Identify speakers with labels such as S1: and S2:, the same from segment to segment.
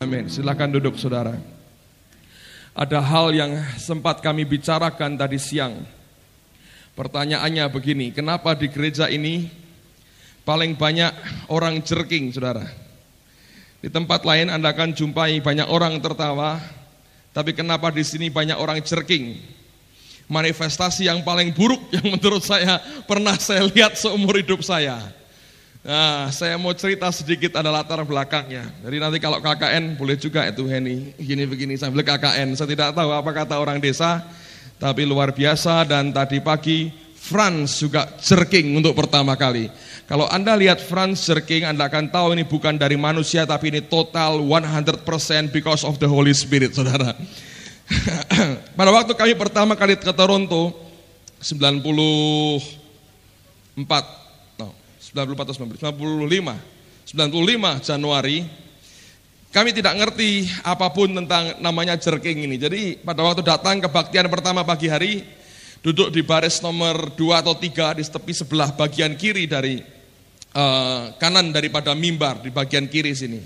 S1: Amin. Silakan duduk, saudara. Ada hal yang sempat kami bicarakan tadi siang. Pertanyaannya begini, kenapa di gereja ini paling banyak orang jerking, saudara? Di tempat lain Anda akan jumpai banyak orang tertawa, tapi kenapa di sini banyak orang jerking? Manifestasi yang paling buruk yang menurut saya pernah saya lihat seumur hidup saya. Nah, saya mau cerita sedikit ada latar belakangnya. Jadi nanti kalau KKN boleh juga itu Henny, gini begini sambil KKN. Saya tidak tahu apa kata orang desa, tapi luar biasa. Dan tadi pagi Franz juga jerking untuk pertama kali. Kalau Anda lihat Franz jerking, Anda akan tahu ini bukan dari manusia, tapi ini total 100% because of the Holy Spirit, saudara. Pada waktu kami pertama kali ke Toronto 95 Januari, kami tidak ngerti apapun tentang namanya jerking ini. Jadi pada waktu datang kebaktian pertama pagi hari, duduk di baris nomor 2 atau 3 di tepi sebelah bagian kiri dari kanan daripada mimbar di bagian kiri sini.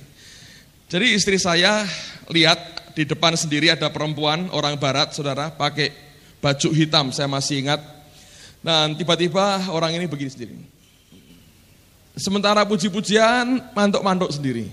S1: Jadi istri saya lihat di depan sendiri ada perempuan orang barat, saudara, pakai baju hitam, saya masih ingat. Dan tiba-tiba orang ini begini sendiri. Sementara puji-pujian, mantuk-mantuk sendiri.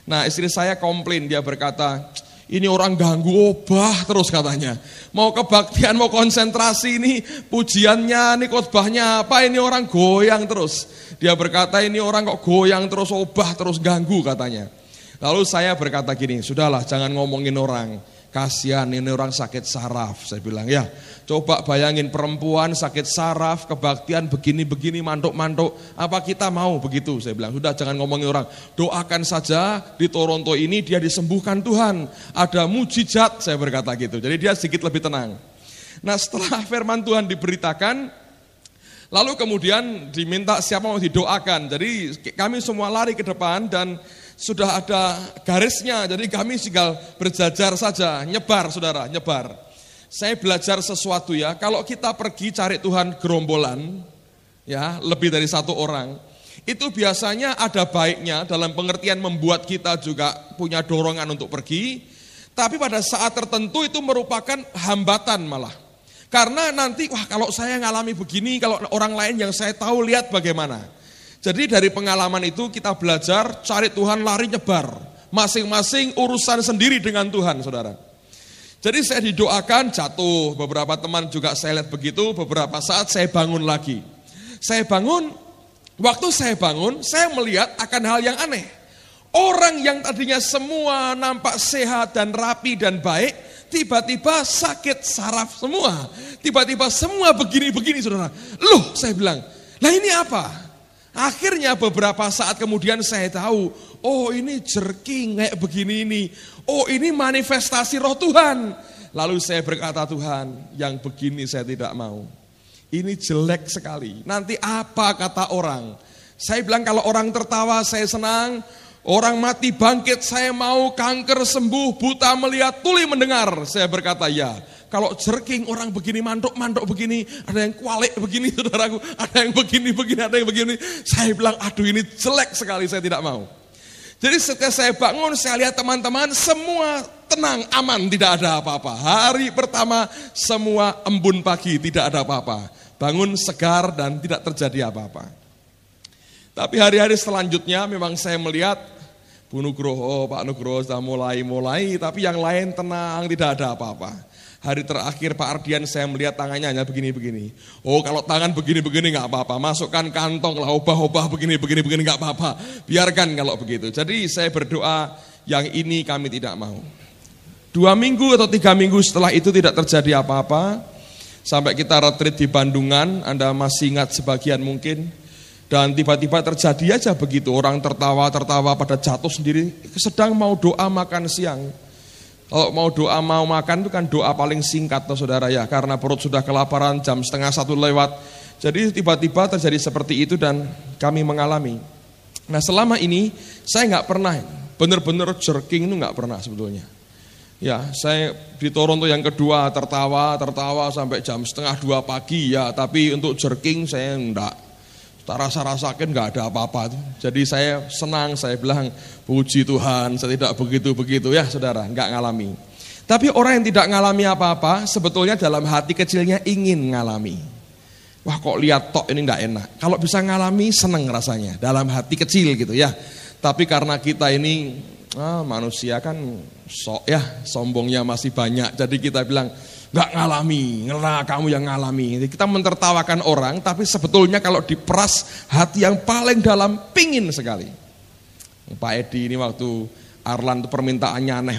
S1: Nah, istri saya komplain, dia berkata, ini orang ganggu obah terus katanya. Mau kebaktian, mau konsentrasi, ini pujiannya, ini khotbahnya apa, ini orang goyang terus. Dia berkata, ini orang kok goyang terus, obah terus, ganggu katanya. Lalu saya berkata gini, sudahlah jangan ngomongin orang. Kasihan ini orang sakit saraf, saya bilang ya. Coba bayangin perempuan sakit saraf, kebaktian begini-begini, mantuk-mantuk. Apa kita mau begitu? Saya bilang, sudah jangan ngomongin orang. Doakan saja di Toronto ini dia disembuhkan Tuhan. Ada mujizat, saya berkata gitu. Jadi dia sedikit lebih tenang. Nah setelah firman Tuhan diberitakan, lalu kemudian diminta siapa mau didoakan. Jadi kami semua lari ke depan dan sudah ada garisnya, jadi kami tinggal berjajar saja, nyebar saudara, nyebar. Saya belajar sesuatu ya, kalau kita pergi cari Tuhan gerombolan, ya lebih dari satu orang, itu biasanya ada baiknya dalam pengertian membuat kita juga punya dorongan untuk pergi, tapi pada saat tertentu itu merupakan hambatan malah. Karena nanti, wah kalau saya ngalami begini, kalau orang lain yang saya tahu lihat bagaimana. Jadi dari pengalaman itu kita belajar cari Tuhan lari nyebar. Masing-masing urusan sendiri dengan Tuhan, saudara. Jadi saya didoakan jatuh, beberapa teman juga saya lihat begitu, beberapa saat saya bangun lagi. Saya bangun, waktu saya bangun, saya melihat akan hal yang aneh. Orang yang tadinya semua nampak sehat dan rapi dan baik, tiba-tiba sakit saraf semua. Tiba-tiba semua begini-begini, saudara. Loh, saya bilang, lah ini apa? Akhirnya beberapa saat kemudian saya tahu, oh ini jerking kayak begini ini. Oh ini manifestasi roh Tuhan. Lalu saya berkata, Tuhan yang begini saya tidak mau. Ini jelek sekali. Nanti apa kata orang? Saya bilang kalau orang tertawa saya senang. Orang mati bangkit saya mau, kanker sembuh, buta melihat, tuli mendengar. Saya berkata ya. Kalau jerking orang begini, mantuk-mantuk begini, ada yang kualik begini saudaraku, ada yang begini-begini, ada yang begini. Saya bilang, aduh ini jelek sekali, saya tidak mau. Jadi setelah saya bangun, saya lihat teman-teman semua tenang, aman, tidak ada apa-apa. Hari pertama semua embun pagi, tidak ada apa-apa. Bangun segar dan tidak terjadi apa-apa. Tapi hari-hari selanjutnya memang saya melihat, Bu Nugroho, Pak Nugroho sudah mulai, tapi yang lain tenang, tidak ada apa-apa. Hari terakhir Pak Ardian saya melihat tangannya hanya begini-begini. Oh kalau tangan begini-begini gak apa-apa, masukkan kantong lah, obah-obah begini-begini gak apa-apa. Biarkan kalau begitu. Jadi saya berdoa yang ini kami tidak mau. 2 minggu atau 3 minggu setelah itu tidak terjadi apa-apa. Sampai kita retreat di Bandungan, Anda masih ingat sebagian mungkin. Dan tiba-tiba terjadi aja begitu, orang tertawa pada jatuh sendiri, sedang mau doa makan siang. Kalau mau doa mau makan itu kan doa paling singkat toh saudara ya, karena perut sudah kelaparan jam 12:30 lewat. Jadi tiba-tiba terjadi seperti itu dan kami mengalami. Nah selama ini saya nggak pernah benar-benar jerking itu nggak pernah sebetulnya. Ya saya di Toronto yang kedua tertawa sampai jam 1:30 pagi ya, tapi untuk jerking saya enggak. tak rasa-rasakan nggak ada apa-apa. Jadi saya senang, saya bilang puji Tuhan, saya tidak begitu-begitu ya saudara, nggak ngalami. Tapi orang yang tidak ngalami apa-apa, sebetulnya dalam hati kecilnya ingin ngalami. Wah kok lihat tok ini nggak enak. Kalau bisa ngalami seneng rasanya, dalam hati kecil gitu ya. Tapi karena kita ini manusia kan sok ya, sombongnya masih banyak. Jadi kita bilang, nggak ngalami, kamu yang ngalami. Kita mentertawakan orang, tapi sebetulnya kalau diperas hati yang paling dalam pingin sekali. Pak Edi ini waktu Arlan itu permintaannya aneh.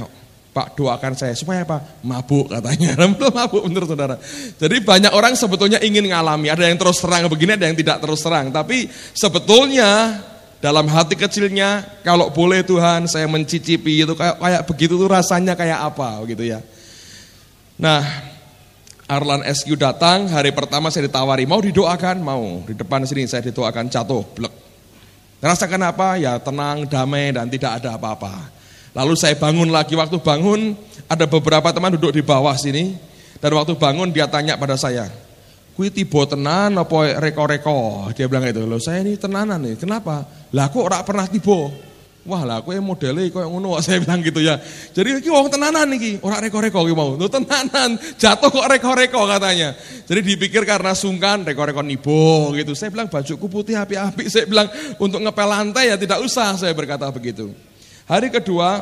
S1: Pak doakan saya supaya apa? Mabuk katanya. Mabuk bener saudara. Jadi banyak orang sebetulnya ingin ngalami. Ada yang terus terang begini, ada yang tidak terus terang. Tapi sebetulnya dalam hati kecilnya, kalau boleh Tuhan saya mencicipi itu kayak begitu tuh rasanya kayak apa gitu ya. Nah, Arlan SQ datang, hari pertama saya ditawari, mau didoakan? Mau, di depan sini saya didoakan jatuh, blek. Rasakan apa? Ya tenang, damai dan tidak ada apa-apa. Lalu saya bangun lagi, waktu bangun ada beberapa teman duduk di bawah sini. Dan waktu bangun dia tanya pada saya, kui tiba tenan apa reko-reko? Dia bilang itu, loh saya ini tenanan nih, kenapa? Lah kok ora pernah tiba? Wah lah aku modelnya kok ngono saya bilang gitu ya. Jadi iki wong tenanan iki, ora reko-reko iki mau. Lho tenanan, jatuh kok reko-reko katanya. Jadi dipikir karena sungkan reko-reko nibo gitu. Saya bilang bajuku putih api-api. Saya bilang untuk ngepel lantai ya tidak usah, saya berkata begitu. Hari kedua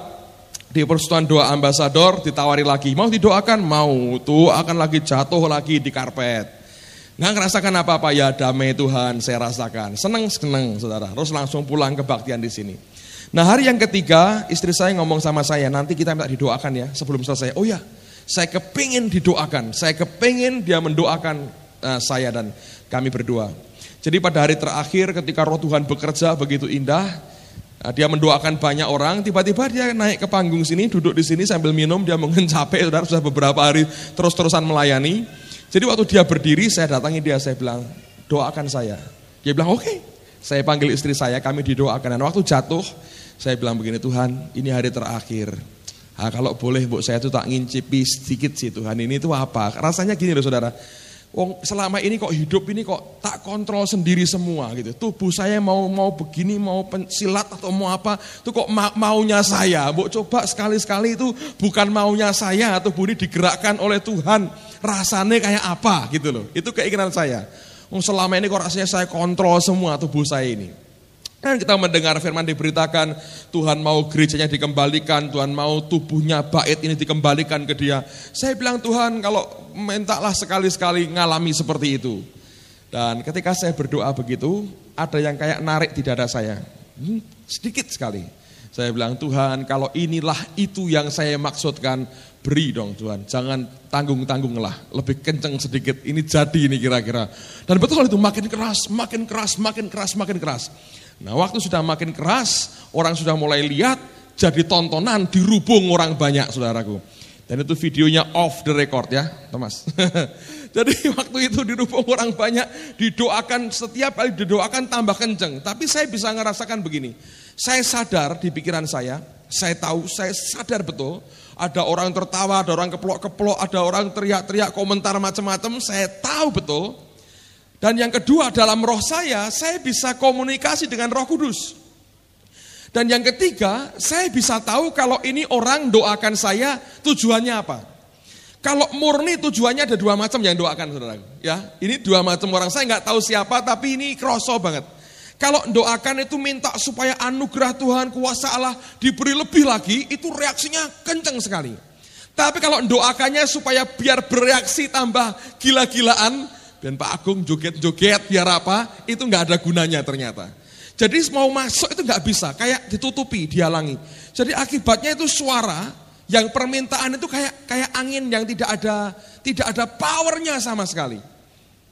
S1: di persekutuan doa ambasador ditawari lagi, mau didoakan? Mau. Tuh akan lagi jatuh lagi di karpet. Nggak ngerasakan apa-apa ya, damai Tuhan saya rasakan. Seneng saudara. Terus langsung pulang kebaktian di sini. Nah hari yang ketiga istri saya ngomong sama saya, nanti kita minta didoakan ya sebelum selesai. Oh ya, saya kepingin didoakan, saya kepingin dia mendoakan saya dan kami berdua. Jadi pada hari terakhir ketika roh Tuhan bekerja begitu indah, dia mendoakan banyak orang, tiba-tiba dia naik ke panggung sini, duduk di sini sambil minum, dia mungkin capek, saudara sudah beberapa hari terus-terusan melayani. Jadi waktu dia berdiri, saya datangi dia, saya bilang, doakan saya. Dia bilang, oke. Saya panggil istri saya, kami didoakan. Dan waktu jatuh, saya bilang begini, Tuhan ini hari terakhir. Nah, kalau boleh Bu, saya tuh tak ngincipi sedikit sih Tuhan, ini tuh apa? Rasanya gini loh saudara, selama ini kok hidup ini kok tak kontrol sendiri semua gitu. Tubuh saya mau begini, mau silat atau mau apa, itu kok maunya saya. Bu coba sekali-sekali itu bukan maunya saya, tubuh ini digerakkan oleh Tuhan. Rasanya kayak apa gitu loh, itu keinginan saya. Selama ini kok rasanya saya kontrol semua tubuh saya ini. Dan kita mendengar firman diberitakan, Tuhan mau gerejanya dikembalikan, Tuhan mau tubuhnya bait ini dikembalikan ke dia. Saya bilang Tuhan kalau mintalah sekali-sekali ngalami seperti itu. Dan ketika saya berdoa begitu, ada yang kayak narik di dada saya. Sedikit sekali. Saya bilang Tuhan kalau inilah itu yang saya maksudkan, beri dong Tuhan. Jangan tanggung-tanggung lah, lebih kenceng sedikit, ini jadi ini kira-kira. Dan betul itu makin keras, makin keras, makin keras, makin keras. Nah waktu sudah makin keras, orang sudah mulai lihat, jadi tontonan dirubung orang banyak saudaraku. Dan itu videonya off the record ya Thomas. Jadi waktu itu dirubung orang banyak, didoakan setiap kali didoakan tambah kenceng. Tapi saya bisa ngerasakan begini, saya sadar di pikiran saya tahu, saya sadar betul. Ada orang tertawa, ada orang keplok-keplok, ada orang teriak-teriak komentar macam-macam, saya tahu betul. Dan yang kedua dalam roh saya bisa komunikasi dengan Roh Kudus. Dan yang ketiga, saya bisa tahu kalau ini orang doakan saya tujuannya apa. Kalau murni tujuannya ada dua macam yang doakan saudaraku. Ya, ini dua macam orang, saya nggak tahu siapa tapi ini kroso banget. Kalau doakan itu minta supaya anugerah Tuhan, kuasa Allah diberi lebih lagi, itu reaksinya kenceng sekali. Tapi kalau doakannya supaya biar bereaksi tambah gila-gilaan, dan Pak Agung joget-joget biar apa, itu nggak ada gunanya ternyata. Jadi mau masuk itu nggak bisa, kayak ditutupi, dihalangi. Jadi akibatnya itu suara yang permintaan itu kayak angin yang tidak ada powernya sama sekali.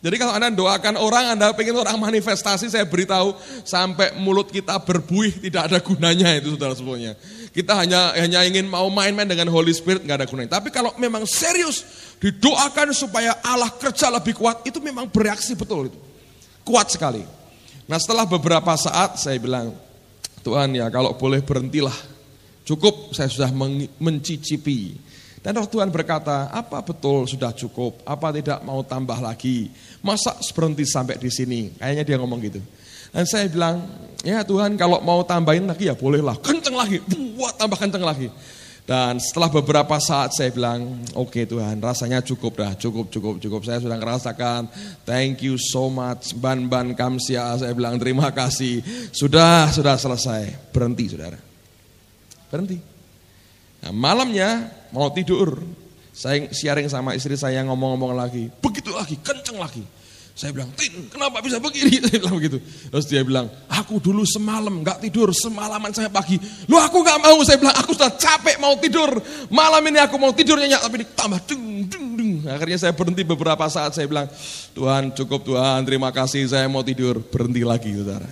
S1: Jadi kalau Anda doakan orang, Anda pengen orang manifestasi, saya beritahu sampai mulut kita berbuih tidak ada gunanya itu saudara semuanya. Kita hanya ingin mau main-main dengan Holy Spirit, nggak ada gunanya. Tapi kalau memang serius didoakan supaya Allah kerja lebih kuat, itu memang bereaksi betul itu, kuat sekali. Nah setelah beberapa saat saya bilang, Tuhan ya kalau boleh berhentilah, cukup saya sudah mencicipi. Dan roh Tuhan berkata, apa betul sudah cukup? Apa tidak mau tambah lagi? Masa berhenti sampai di sini? Kayaknya dia ngomong gitu. Dan saya bilang, ya Tuhan kalau mau tambahin lagi ya bolehlah. Kenceng lagi, buat tambah kenceng lagi. Dan setelah beberapa saat saya bilang, oke Tuhan rasanya cukup dah, cukup. Saya sudah merasakan, thank you so much, ban kamsia. Saya bilang terima kasih, sudah selesai. Berhenti saudara, berhenti. Nah, malamnya mau tidur, saya sharing sama istri saya ngomong-ngomong lagi, begitu lagi, kenceng lagi. Saya bilang, Tin, kenapa bisa begini? Saya bilang begitu. Terus dia bilang, aku dulu semalam gak tidur, semalaman saya pagi. Loh aku gak mau, saya bilang, aku sudah capek mau tidur. Malam ini aku mau tidur nyenyak, tapi ditambah dung. Akhirnya saya berhenti beberapa saat, saya bilang, Tuhan cukup Tuhan, terima kasih, saya mau tidur. Berhenti lagi saudara.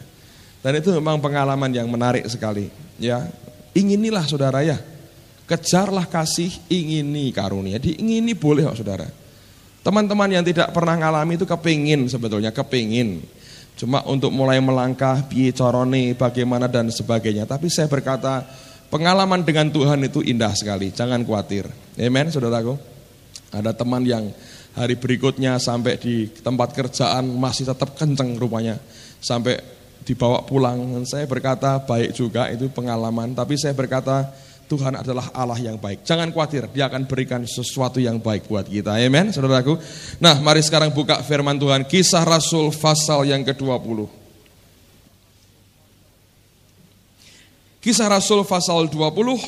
S1: Dan itu memang pengalaman yang menarik sekali. Ya, inginilah saudara ya. Kejarlah kasih, ingini karunia. Diingini boleh kok saudara. Teman-teman yang tidak pernah ngalami itu kepingin sebetulnya, kepingin. Cuma untuk mulai melangkah, piye carane, bagaimana dan sebagainya. Tapi saya berkata, pengalaman dengan Tuhan itu indah sekali, jangan khawatir. Amen saudaraku. Ada teman yang hari berikutnya sampai di tempat kerjaan masih tetap kenceng rupanya. Sampai dibawa pulang. Dan saya berkata, baik juga itu pengalaman. Tapi saya berkata, Tuhan adalah Allah yang baik. Jangan khawatir, Dia akan berikan sesuatu yang baik buat kita. Amen, saudaraku. Nah, mari sekarang buka firman Tuhan. Kisah Rasul pasal yang ke-20. Kisah Rasul pasal 20.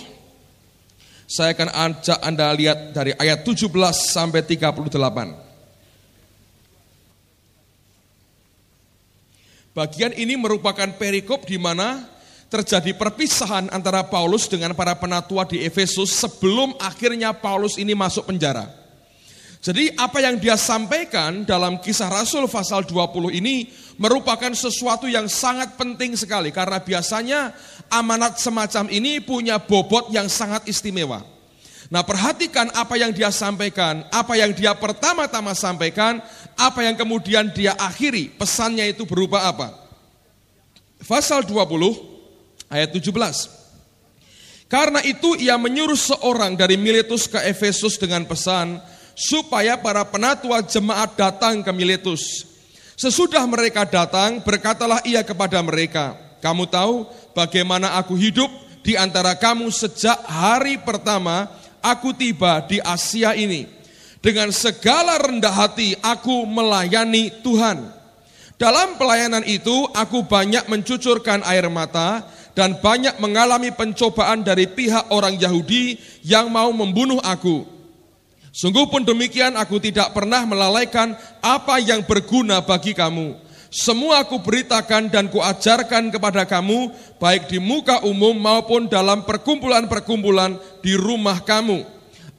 S1: Saya akan ajak Anda lihat dari ayat 17 sampai 38. Bagian ini merupakan perikop di mana terjadi perpisahan antara Paulus dengan para penatua di Efesus sebelum akhirnya Paulus ini masuk penjara. Jadi apa yang dia sampaikan dalam Kisah Rasul pasal 20 ini merupakan sesuatu yang sangat penting sekali. Karena biasanya amanat semacam ini punya bobot yang sangat istimewa. Nah, perhatikan apa yang dia sampaikan, apa yang dia pertama-tama sampaikan, apa yang kemudian dia akhiri. Pesannya itu berupa apa? Pasal 20 ayat 17. Karena itu ia menyuruh seorang dari Miletus ke Efesus dengan pesan supaya para penatua jemaat datang ke Miletus. Sesudah mereka datang, berkatalah ia kepada mereka, kamu tahu bagaimana aku hidup di antara kamu sejak hari pertama aku tiba di Asia ini. Dengan segala rendah hati aku melayani Tuhan. Dalam pelayanan itu aku banyak mencucurkan air mata dan banyak mengalami pencobaan dari pihak orang Yahudi yang mau membunuh aku. Sungguh pun demikian aku tidak pernah melalaikan apa yang berguna bagi kamu. Semua aku beritakan dan kuajarkan kepada kamu, baik di muka umum maupun dalam perkumpulan-perkumpulan di rumah kamu.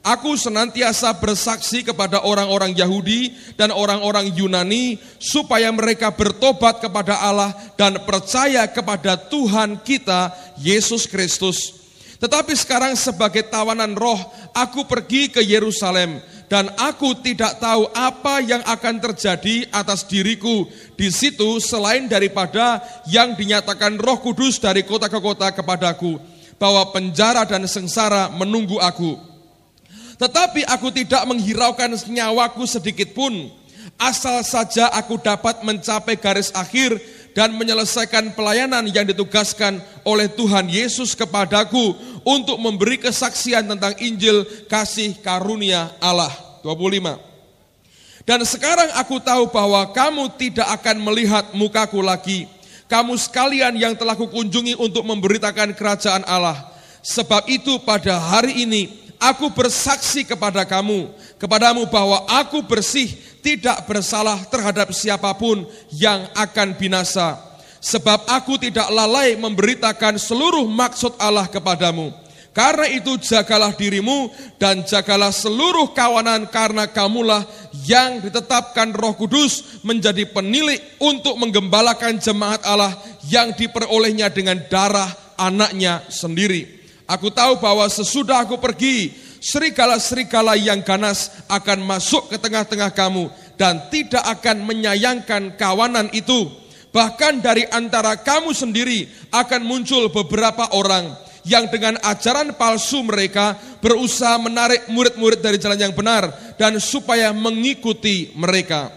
S1: Aku senantiasa bersaksi kepada orang-orang Yahudi dan orang-orang Yunani supaya mereka bertobat kepada Allah dan percaya kepada Tuhan kita Yesus Kristus. Tetapi sekarang sebagai tawanan roh aku pergi ke Yerusalem dan aku tidak tahu apa yang akan terjadi atas diriku di situ selain daripada yang dinyatakan Roh Kudus dari kota ke kota kepadaku, bahwa penjara dan sengsara menunggu aku. Tetapi aku tidak menghiraukan nyawaku sedikit pun, asal saja aku dapat mencapai garis akhir dan menyelesaikan pelayanan yang ditugaskan oleh Tuhan Yesus kepadaku untuk memberi kesaksian tentang Injil kasih karunia Allah. 25. Dan sekarang aku tahu bahwa kamu tidak akan melihat mukaku lagi, kamu sekalian yang telah kukunjungi untuk memberitakan kerajaan Allah. Sebab itu pada hari ini aku bersaksi kepadamu bahwa aku bersih, tidak bersalah terhadap siapapun yang akan binasa. Sebab aku tidak lalai memberitakan seluruh maksud Allah kepadamu. Karena itu jagalah dirimu dan jagalah seluruh kawanan, karena kamulah yang ditetapkan Roh Kudus menjadi penilik untuk menggembalakan jemaat Allah yang diperolehnya dengan darah anaknya sendiri. Aku tahu bahwa sesudah aku pergi, serigala-serigala yang ganas akan masuk ke tengah-tengah kamu dan tidak akan menyayangkan kawanan itu. Bahkan dari antara kamu sendiri akan muncul beberapa orang yang dengan ajaran palsu mereka berusaha menarik murid-murid dari jalan yang benar dan supaya mengikuti mereka.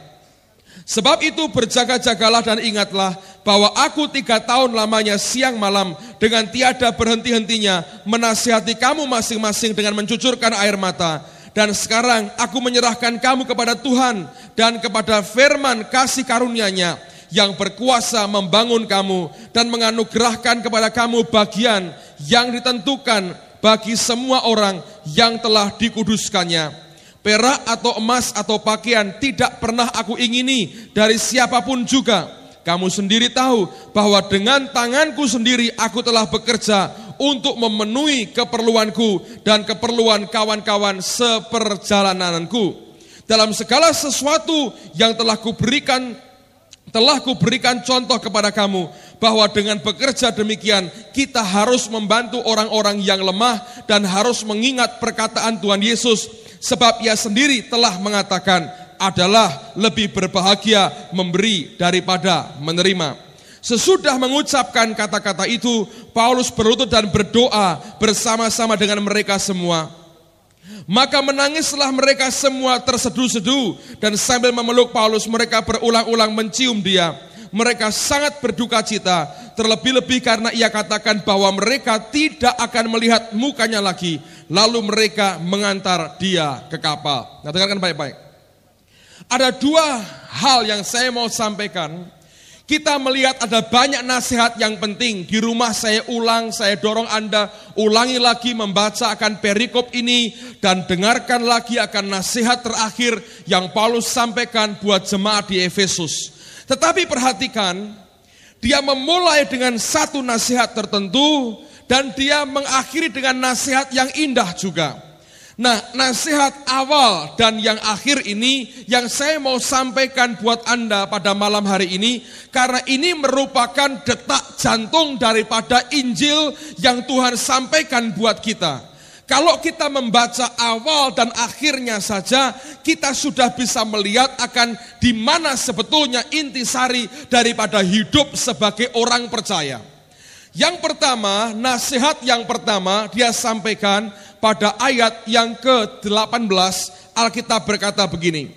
S1: Sebab itu berjaga-jagalah dan ingatlah bahwa aku 3 tahun lamanya siang malam dengan tiada berhenti-hentinya menasihati kamu masing-masing dengan mencucurkan air mata. Dan sekarang aku menyerahkan kamu kepada Tuhan dan kepada firman kasih karunia-Nya yang berkuasa membangun kamu dan menganugerahkan kepada kamu bagian yang ditentukan bagi semua orang yang telah dikuduskannya. Perak atau emas atau pakaian tidak pernah aku ingini dari siapapun juga. Kamu sendiri tahu bahwa dengan tanganku sendiri aku telah bekerja untuk memenuhi keperluanku dan keperluan kawan-kawan seperjalananku. Dalam segala sesuatu yang telah kuberikan contoh kepada kamu, bahwa dengan bekerja demikian kita harus membantu orang-orang yang lemah dan harus mengingat perkataan Tuhan Yesus. Sebab Ia sendiri telah mengatakan, adalah lebih berbahagia memberi daripada menerima. Sesudah mengucapkan kata-kata itu, Paulus berlutut dan berdoa bersama-sama dengan mereka semua. Maka menangislah mereka semua terseduh-seduh, dan sambil memeluk Paulus mereka berulang-ulang mencium dia. Mereka sangat berduka cita, terlebih-lebih karena ia katakan bahwa mereka tidak akan melihat mukanya lagi. Lalu mereka mengantar dia ke kapal. Nah, dengarkan baik-baik. Ada 2 hal yang saya mau sampaikan. Kita melihat ada banyak nasihat yang penting. Di rumah saya dorong Anda ulangi lagi membaca akan perikop ini dan dengarkan lagi akan nasihat terakhir yang Paulus sampaikan buat jemaat di Efesus. Tetapi perhatikan, dia memulai dengan satu nasihat tertentu dan dia mengakhiri dengan nasihat yang indah juga. Nah, nasihat awal dan yang akhir ini yang saya mau sampaikan buat Anda pada malam hari ini, karena ini merupakan detak jantung daripada Injil yang Tuhan sampaikan buat kita. Kalau kita membaca awal dan akhirnya saja, kita sudah bisa melihat akan di mana sebetulnya intisari daripada hidup sebagai orang percaya. Yang pertama, nasihat yang pertama dia sampaikan pada ayat yang ke-18, Alkitab berkata begini.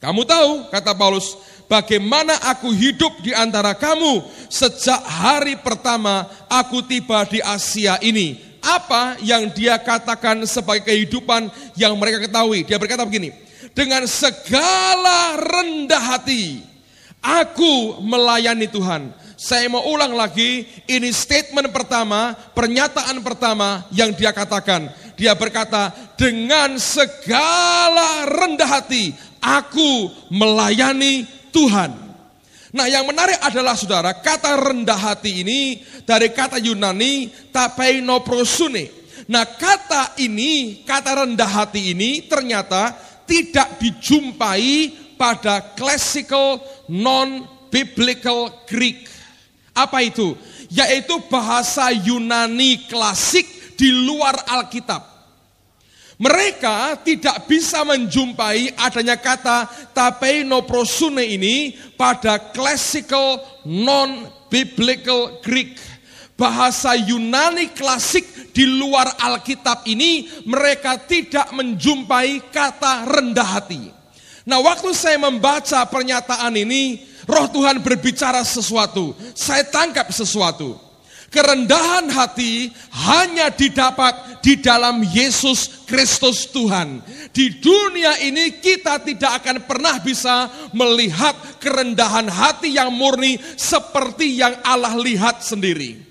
S1: Kamu tahu, kata Paulus, bagaimana aku hidup di antara kamu sejak hari pertama aku tiba di Asia ini. Apa yang dia katakan sebagai kehidupan yang mereka ketahui? Dia berkata begini, dengan segala rendah hati aku melayani Tuhan. Saya mau ulang lagi, ini statement pertama, pernyataan pertama yang dia katakan. Dia berkata, dengan segala rendah hati aku melayani Tuhan. Nah, yang menarik adalah saudara, kata rendah hati ini dari kata Yunani tapeinoprosune. Nah, kata rendah hati ini ternyata tidak dijumpai pada classical non-biblical Greek. Apa itu? Yaitu bahasa Yunani klasik di luar Alkitab. Mereka tidak bisa menjumpai adanya kata tapeinoprosune ini pada classical non-biblical Greek. Bahasa Yunani klasik di luar Alkitab ini mereka tidak menjumpai kata rendah hati. Nah, waktu saya membaca pernyataan ini, Roh Tuhan berbicara sesuatu. Saya tangkap sesuatu. Kerendahan hati hanya didapat di dalam Yesus Kristus Tuhan. Di dunia ini kita tidak akan pernah bisa melihat kerendahan hati yang murni seperti yang Allah lihat sendiri.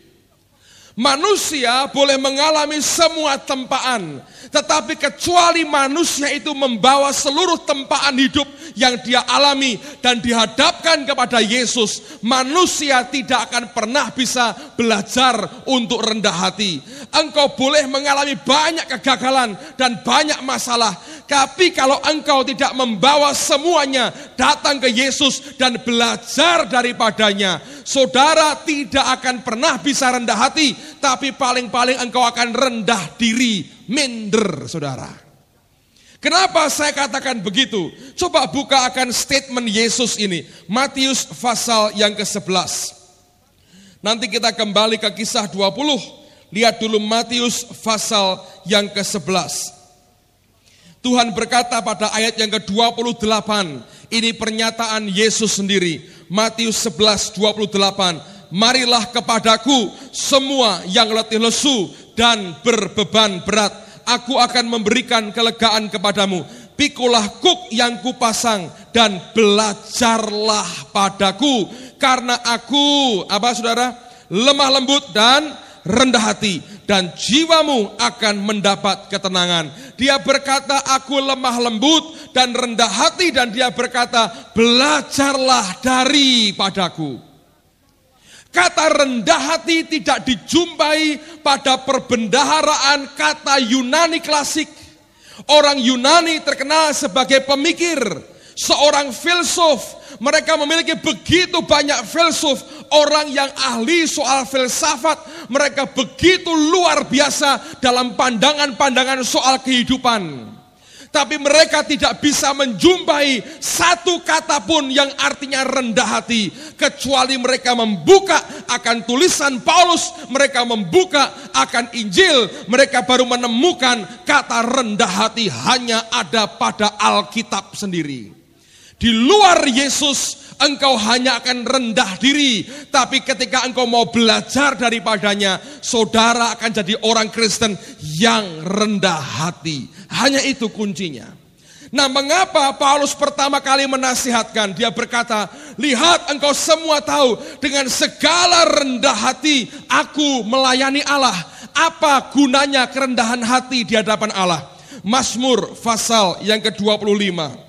S1: Manusia boleh mengalami semua tempaan, tetapi kecuali manusia itu membawa seluruh tempaan hidup yang dia alami dan dihadapkan kepada Yesus, manusia tidak akan pernah bisa belajar untuk rendah hati. Engkau boleh mengalami banyak kegagalan dan banyak masalah, tapi kalau engkau tidak membawa semuanya datang ke Yesus dan belajar daripadanya, saudara tidak akan pernah bisa rendah hati, tapi paling-paling engkau akan rendah diri, minder, saudara. Kenapa saya katakan begitu? Coba buka akan statement Yesus ini, Matius pasal yang ke-11. Nanti kita kembali ke kisah 20, Lihat dulu Matius pasal yang ke-11. Tuhan berkata pada ayat yang ke-28, ini pernyataan Yesus sendiri. Matius 11:28, marilah kepadaku semua yang letih lesu dan berbeban berat, aku akan memberikan kelegaan kepadamu. Pikulah kuk yang kupasang dan belajarlah padaku, karena aku, saudara? Lemah lembut dan rendah hati, dan jiwamu akan mendapat ketenangan. Dia berkata, aku lemah lembut dan rendah hati, dan dia berkata, belajarlah daripadaku. Kata rendah hati tidak dijumpai pada perbendaharaan kata Yunani klasik. Orang Yunani terkenal sebagai pemikir, seorang filsuf. Mereka memiliki begitu banyak filsuf, orang yang ahli soal filsafat. Mereka begitu luar biasa dalam pandangan-pandangan soal kehidupan. Tapi mereka tidak bisa menjumpai satu kata pun yang artinya rendah hati, kecuali mereka membuka akan tulisan Paulus, mereka membuka akan Injil, mereka baru menemukan kata rendah hati hanya ada pada Alkitab sendiri. Di luar Yesus, engkau hanya akan rendah diri. Tapi ketika engkau mau belajar daripadanya, saudara akan jadi orang Kristen yang rendah hati. Hanya itu kuncinya. Nah, mengapa Paulus pertama kali menasihatkan? Dia berkata, lihat engkau semua tahu, dengan segala rendah hati aku melayani Allah. Apa gunanya kerendahan hati di hadapan Allah? Mazmur pasal yang ke-25.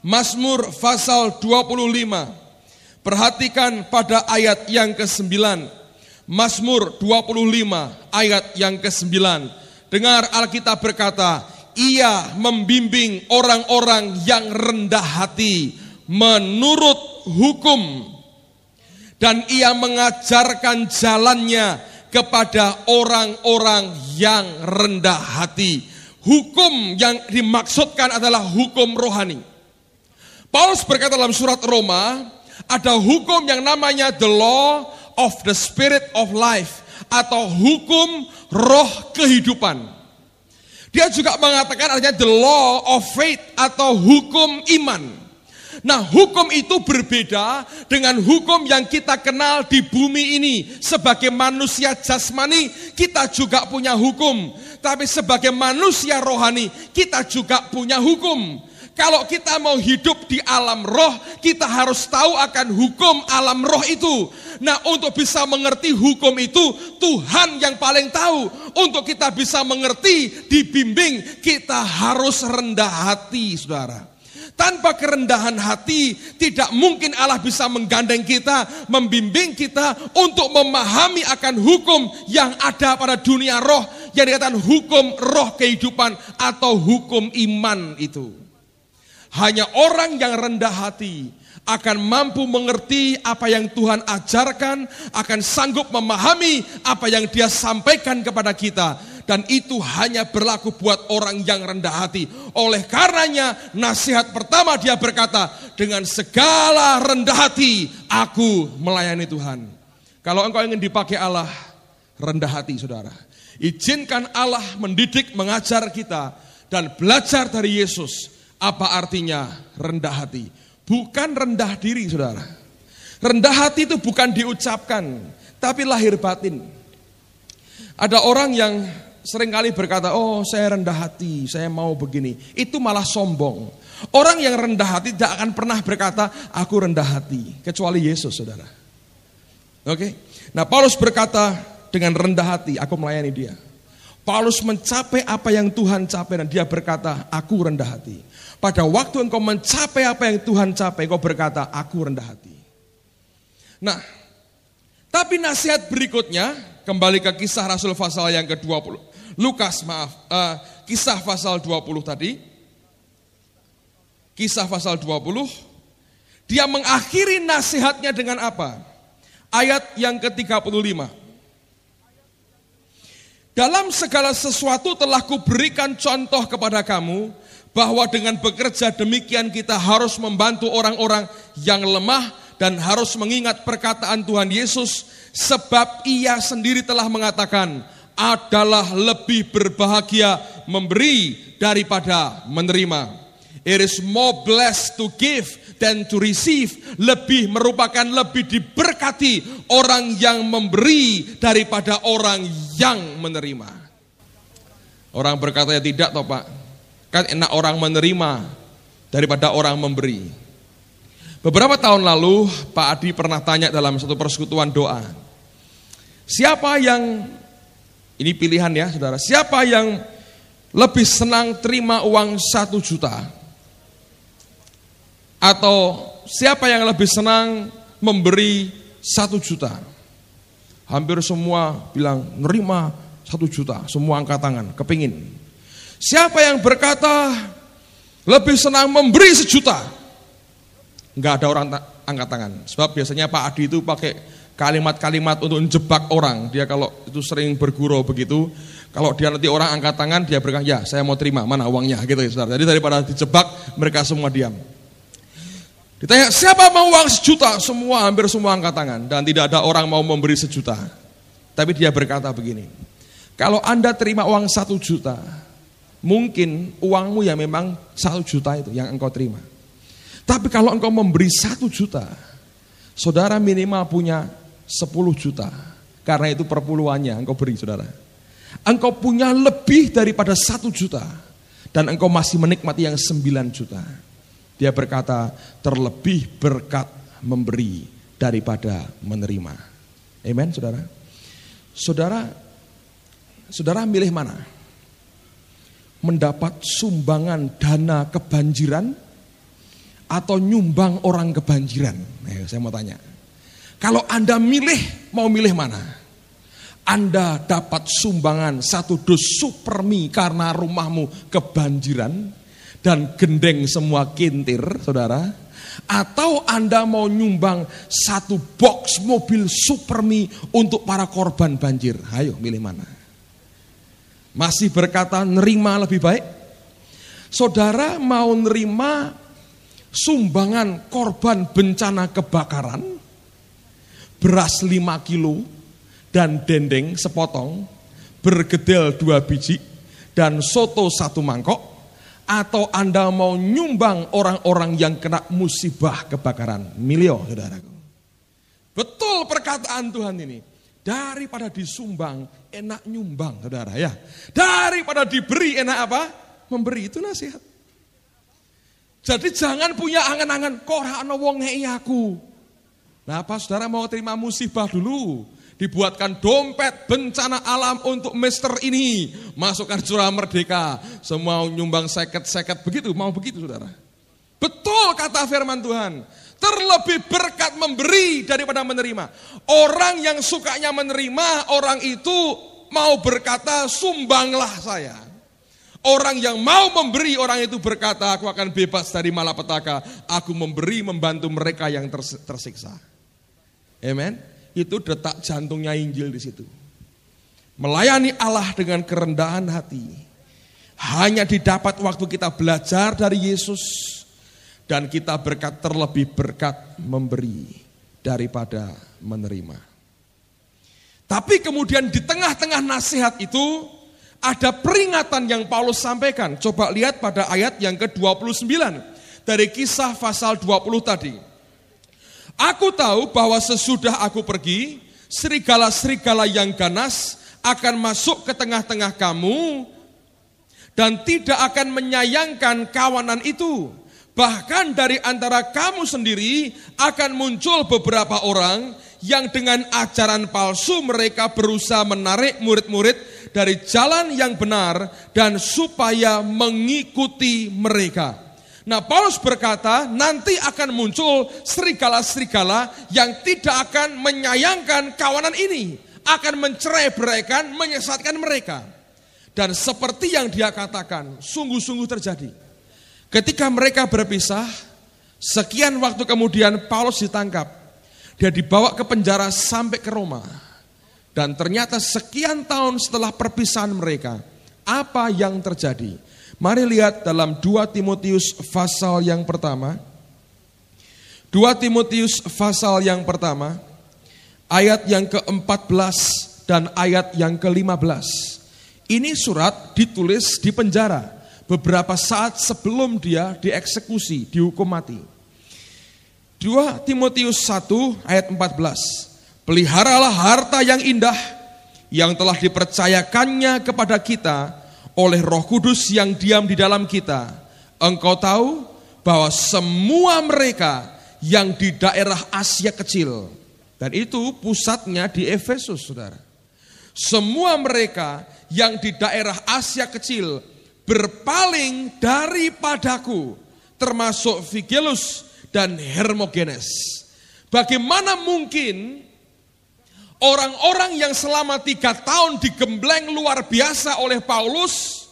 S1: Mazmur pasal 25. Perhatikan pada ayat yang ke-9. Mazmur 25 ayat yang ke-9. Dengar Alkitab berkata, ia membimbing orang-orang yang rendah hati menurut hukum, dan ia mengajarkan jalannya kepada orang-orang yang rendah hati. Hukum yang dimaksudkan adalah hukum rohani. Paulus berkata dalam surat Roma, ada hukum yang namanya the law of the spirit of life, atau hukum roh kehidupan. Dia juga mengatakan adanya the law of faith, atau hukum iman. Nah, hukum itu berbeda dengan hukum yang kita kenal di bumi ini. Sebagai manusia jasmani, kita juga punya hukum. Tapi sebagai manusia rohani, kita juga punya hukum. Kalau kita mau hidup di alam roh, kita harus tahu akan hukum alam roh itu. Nah, untuk bisa mengerti hukum itu, Tuhan yang paling tahu. Untuk kita bisa mengerti, dibimbing, kita harus rendah hati, saudara. Tanpa kerendahan hati, tidak mungkin Allah bisa menggandeng kita, membimbing kita untuk memahami akan hukum yang ada pada dunia roh, yang dikatakan hukum roh kehidupan atau hukum iman itu. Hanya orang yang rendah hati akan mampu mengerti apa yang Tuhan ajarkan, akan sanggup memahami apa yang Dia sampaikan kepada kita. Dan itu hanya berlaku buat orang yang rendah hati. Oleh karenanya nasihat pertama dia berkata, dengan segala rendah hati aku melayani Tuhan. Kalau engkau ingin dipakai Allah, rendah hati saudara. Izinkan Allah mendidik, mengajar kita dan belajar dari Yesus. Apa artinya rendah hati? Bukan rendah diri saudara. Rendah hati itu bukan diucapkan, tapi lahir batin. Ada orang yang seringkali berkata, oh saya rendah hati, saya mau begini. Itu malah sombong. Orang yang rendah hati tidak akan pernah berkata, aku rendah hati. Kecuali Yesus saudara. Oke. Nah, Paulus berkata, dengan rendah hati aku melayani dia. Paulus mencapai apa yang Tuhan capai dan dia berkata, aku rendah hati. Pada waktu engkau mencapai apa yang Tuhan capai, engkau berkata, aku rendah hati. Nah, tapi nasihat berikutnya, kembali ke kisah Rasul pasal yang ke-20. Kisah pasal 20 tadi. Kisah pasal 20. Dia mengakhiri nasihatnya dengan apa? Ayat yang ke-35. Dalam segala sesuatu telah kuberikan contoh kepada kamu, bahwa dengan bekerja demikian kita harus membantu orang-orang yang lemah dan harus mengingat perkataan Tuhan Yesus, sebab ia sendiri telah mengatakan, adalah lebih berbahagia memberi daripada menerima. It is more blessed to give than to receive. Lebih diberkati orang yang memberi daripada orang yang menerima. Orang berkata ya tidak toh Pak, kan enak orang menerima daripada orang memberi. Beberapa tahun lalu Pak Adi pernah tanya dalam satu persekutuan doa, siapa yang, ini pilihan ya saudara, siapa yang lebih senang terima uang 1 juta? Atau siapa yang lebih senang memberi 1 juta? Hampir semua bilang nerima 1 juta, semua angkat tangan, kepingin. Siapa yang berkata lebih senang memberi 1 juta? Enggak ada orang angkat tangan. Sebab biasanya Pak Adi itu pakai kalimat-kalimat untuk menjebak orang. Dia kalau itu sering bergurau begitu, kalau dia nanti orang angkat tangan, dia berkata, ya saya mau terima, mana uangnya gitu ya saudara. Jadi daripada dijebak, mereka semua diam. Ditanya, siapa mau uang 1 juta? Semua, hampir semua angkat tangan. Dan tidak ada orang mau memberi 1 juta. Tapi dia berkata begini, kalau Anda terima uang 1 juta, mungkin uangmu ya memang 1 juta itu yang engkau terima. Tapi kalau engkau memberi 1 juta, saudara minimal punya 10 juta. Karena itu perpuluhannya engkau beri saudara. Engkau punya lebih daripada 1 juta. Dan engkau masih menikmati yang 9 juta. Dia berkata, terlebih berkat memberi daripada menerima. Amen, saudara. Saudara milih mana? Mendapat sumbangan dana kebanjiran atau nyumbang orang kebanjiran? Saya mau tanya. Kalau Anda mau milih mana? Anda dapat sumbangan 1 dus supermi karena rumahmu kebanjiran dan gendeng semua kintir, saudara. Atau Anda mau nyumbang 1 box mobil supermi untuk para korban banjir. Ayo milih mana? Masih berkata nerima lebih baik? Saudara mau nerima sumbangan korban bencana kebakaran, beras 5 kilo dan dendeng sepotong, bergedel 2 biji dan soto 1 mangkok, atau Anda mau nyumbang orang-orang yang kena musibah kebakaran? Milio, saudaraku. Betul perkataan Tuhan ini. Daripada disumbang, enak nyumbang, saudara ya. Daripada diberi, enak apa? Memberi, itu nasihat. Jadi jangan punya angan-angan, kok ora ana wong ngeki aku. Nah, apa saudara mau terima musibah dulu? Dibuatkan dompet bencana alam untuk Mister ini. Masukkan Surah Merdeka. Semua nyumbang seket-seket begitu, mau begitu saudara. Betul kata firman Tuhan. Terlebih berkat memberi daripada menerima. Orang yang sukanya menerima, orang itu mau berkata, sumbanglah saya. Orang yang mau memberi, orang itu berkata, aku akan bebas dari malapetaka. Aku memberi, membantu mereka yang tersiksa. Amen. Itu detak jantungnya Injil di situ. Melayani Allah dengan kerendahan hati. Hanya didapat waktu kita belajar dari Yesus. Dan kita terlebih berkat memberi daripada menerima. Tapi kemudian di tengah-tengah nasihat itu, ada peringatan yang Paulus sampaikan. Coba lihat pada ayat yang ke-29 dari Kisah pasal 20 tadi. Aku tahu bahwa sesudah aku pergi, serigala-serigala yang ganas akan masuk ke tengah-tengah kamu dan tidak akan menyayangkan kawanan itu. Bahkan dari antara kamu sendiri akan muncul beberapa orang yang dengan ajaran palsu mereka berusaha menarik murid-murid dari jalan yang benar dan supaya mengikuti mereka. Nah, Paulus berkata nanti akan muncul serigala-serigala yang tidak akan menyayangkan kawanan ini, akan mencerai-beraikan, menyesatkan mereka. Dan seperti yang dia katakan, sungguh-sungguh terjadi. Ketika mereka berpisah, sekian waktu kemudian Paulus ditangkap. Dia dibawa ke penjara sampai ke Roma. Dan ternyata sekian tahun setelah perpisahan mereka, apa yang terjadi? Mari lihat dalam 2 Timotius pasal yang pertama. 2 Timotius pasal yang pertama, ayat yang ke-14 dan ayat yang ke-15. Ini surat ditulis di penjara beberapa saat sebelum dia dieksekusi, dihukum mati. 2 Timotius 1 ayat 14. Peliharalah harta yang indah yang telah dipercayakannya kepada kita oleh Roh Kudus yang diam di dalam kita. Engkau tahu bahwa semua mereka yang di daerah Asia Kecil, dan itu pusatnya di Efesus, saudara. Semua mereka yang di daerah Asia Kecil berpaling daripadaku, termasuk Figelus dan Hermogenes. Bagaimana mungkin orang-orang yang selama 3 tahun digembleng luar biasa oleh Paulus,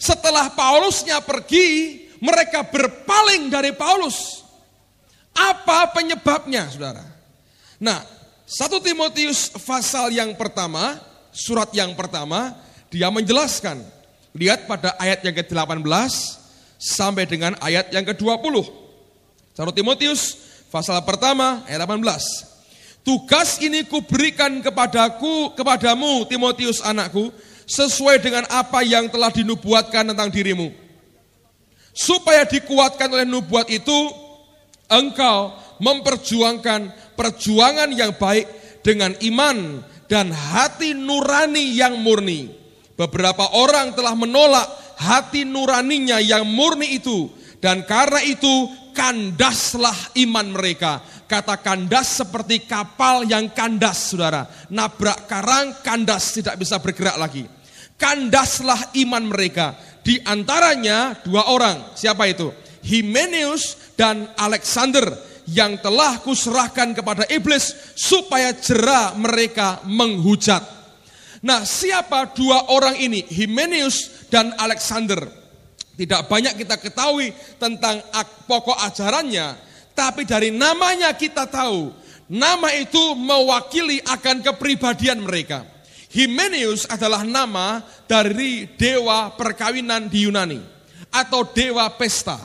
S1: setelah Paulusnya pergi, mereka berpaling dari Paulus? Apa penyebabnya, saudara? Nah, 1 Timotius pasal yang pertama, surat yang pertama, dia menjelaskan. Lihat pada ayat yang ke-18 sampai dengan ayat yang ke-20. 1 Timotius pasal pertama ayat 18. Tugas ini kuberikan kepadamu Timotius anakku, sesuai dengan apa yang telah dinubuatkan tentang dirimu. Supaya dikuatkan oleh nubuat itu, engkau memperjuangkan perjuangan yang baik dengan iman dan hati nurani yang murni. Beberapa orang telah menolak hati nuraninya yang murni itu, dan karena itu kandaslah iman mereka. Kata kandas seperti kapal yang kandas, saudara. Nabrak karang, kandas, tidak bisa bergerak lagi. Kandaslah iman mereka. Di antaranya 2 orang. Siapa itu? Hymenaeus dan Alexander, yang telah kuserahkan kepada iblis supaya jera mereka menghujat. Nah, siapa 2 orang ini? Hymenaeus dan Alexander. Tidak banyak kita ketahui tentang pokok ajarannya, tapi dari namanya kita tahu, nama itu mewakili akan kepribadian mereka. Hymenaeus adalah nama dari dewa perkawinan di Yunani, atau dewa pesta.